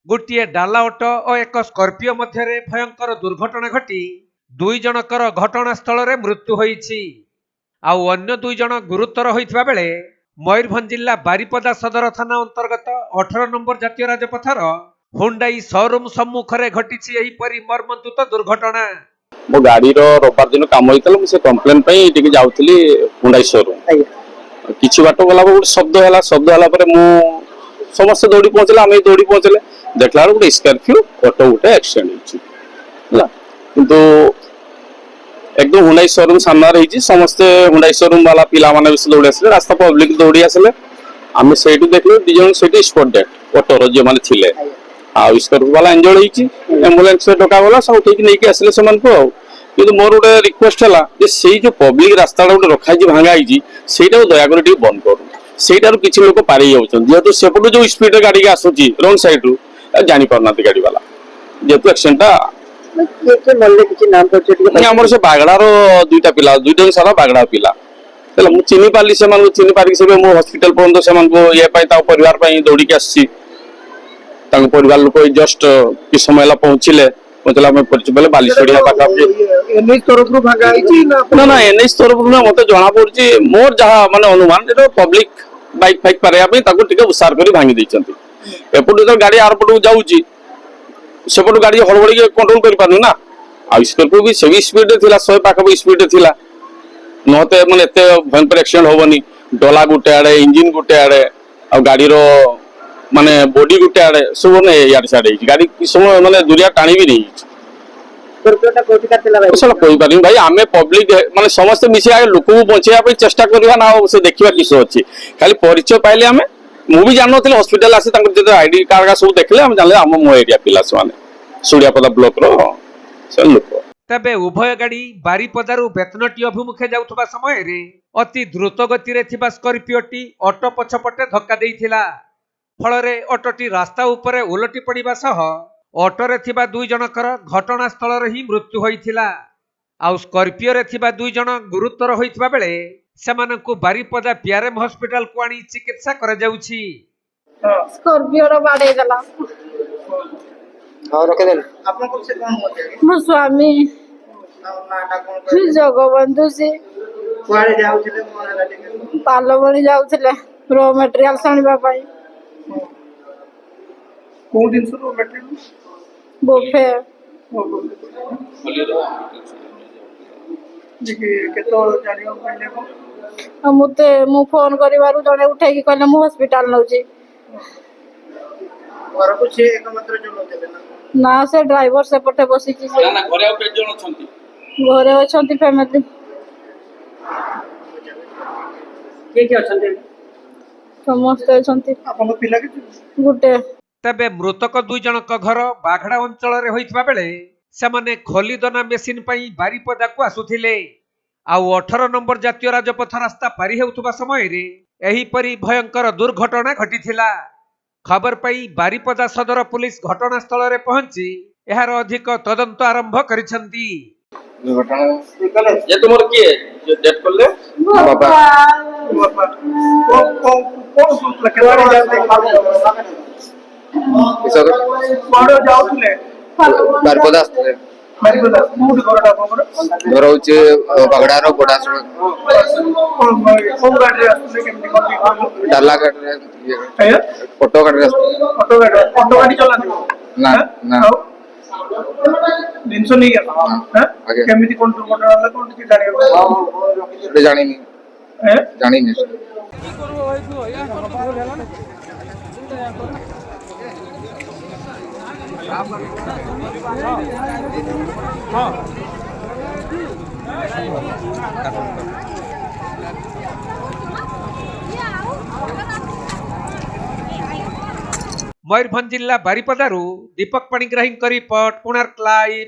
गोटे डाला ऑटो और एक स्कॉर्पियो मध्य भयंकर दुर्घटना घटी दुई जनकर घटनास्थल में मृत्यु होईछि। आउ अन्य दुई जन गुरुतर होइथिबा बेले मयूरभंज जिला बारिपदा सदर थाना अंतर्गत 18 नंबर जातीय राजपथर हुंडाई शोरूम सम्मुख में घटी एहीपरि मर्मन्तुद दुर्घटना। मो गाड़ी रविवार दिन काम होता से कंप्लेन जाऊली हुंडाई शोरूम किसी बाट गला गोटे शब्द है शब्द है समस्त दौड़ी पहुंचले आम दौड़ी पहुंचले देखला गोटे स्कॉर्पियो ऑटो गोटे एक्सीडेंट किंतु एकदम हुंडाई शोरूम सामने रही समस्ते हुंडाई शोरूम वाला पिला माने भी दौड़ी आसे रास्ता पब्लिक दौड़ी आसे आम से देखल दी जन से स्पॉट डेथ ऑटोर जो मैंने थे स्कॉर्पियो वाला इंजर्ड होती एम्बुलेंस डका गला सब उठे नहीं आसे से मोर गोटे रिक्वेस्ट है से जो पब्लिक रास्ता गोटे रखाई भांगाई से दयाकोरी बंद करूँ सेटार किसी लोक पारे जेहेतु सेपटू जो स्पीड गाड़ी आसूची रंग सैड रू जानी पारना गाड़ी वाला जेहेतु एक्सीडेंट आमर से बागड़ार दुईटा पिला दुईटा सारा बागड़ा पिला मुझे चिन्ह पारि से चिन्ह पारिक से मो हॉस्पिटल पर्यंत से ये परिवार दौड़ी आसी परिवार लोक जस्ट कि समय पहुंचले पहुंचला बोले बालीसड़िया पाखापाखि ना ना एनएच तरफ मत जना पड़ी मोर जहाँ माने अनुमान पब्लिक बाइक फाइक पारे उसार कर भांगी देती एपटू जो गाड़ी आर पटू जाऊँगी सेपटू गाड़ी हड़बड़ी कंट्रोल कर पारनी ना स्कॉर्पियो भी से स्पीड थी 100 पाखापाखि स्पीड थी नहते मैंने एत भयंकर एक्सीडेंट होनी डला गोटे आड़े इंजिन गोटे आड़े आ गाड़ी माने बॉडी गोटे आड़े सब मैंने यार सियाड़े गाड़ी समय मैंने दुरिया टाणी भी नहीं भाई आम पब्लिक माने समस्त मिसे लोक बचाई चेष्टा करवा ना से देखा किस अच्छी खाली परिचय पाइले आम मुझे जान नी हस्पिटाल आसी आईडी कार्ड सब देखले आम जान आम मो एरिया पिला से सुड़ियापदा ब्लॉक लोक तबे उभय गाड़ी बारिपदारू बेतनटी अभिमुखे जाउथबा समय रे अति द्रुत गति रे थिबा स्कॉर्पियोटी ऑटो पछपटे धक्का देइथिला। फलरे ऑटोटी रास्ता उपरे उलटी पड़िबा सह ऑटो रे थिबा दुई जनकर घटनास्थल रे ही मृत्यु होइथिला। आउ स्कॉर्पियो रे थिबा दुई जन गुरुतर होइथिबा बेले सेमानकु बारिपदा पीआरएम हॉस्पिटल को आनी चिकित्सा करा जाउछि। स्कॉर्पियो रो बाडे गला और रखे देन आपन को से कोन होते मो स्वामी नाटा कोन जगबंधु से कुआरे जाउथिले मोना लाटी पालबणी जाउथिले रो मटेरियल सानिबा पाई कोन दिन से रो मटेरियल बोफे देखि केतो जानियो पहिले को मुते मु फोन करिवारु जने उठै कि कहले मु हॉस्पिटल नउची और कुछ एक मात्र चलते ना से ड्राइवर से पठे बसी छी ना घरे और जण छंती घरे अछंती फैमिली के अछंती समस्त अछंती आपन पिला के गुटे। तबे मृतक दुई जनक घर बाघड़ा अंचल रे होइतबा बेले सेमाने खोलीदना मेसिन पई बारिपदा को आसुथिले। आउ 18 नंबर जातीय राजपथ रास्ता पारी हेउतबा समय रे एही परि भयंकर दुर्घटना घटिथिला। खबर पाई बारिपदा सदर पुलिस घटनास्थल रे पहुंची एहार अधिक तदंत आरंभ करिसंती। ये तुमर किए जो डेट करले बाबा पड़ो जाउथले बारिपदा आस्ते बारिपदा मूड करडा कोन घर होचे बगड़ारो बड़ा सो कोन गाड़ी आस्ते केमती कोन डाला गाड़ी ये ऑटो गाड़ी चला ना ना दिन सो नहीं गया हां केमती कोन दुर्घटना होला कोन की जानी नहीं मयूरभंज जिला बारिपदारू दीपक पाणिग्राही रिपोर्ट कोणार्क लाइव।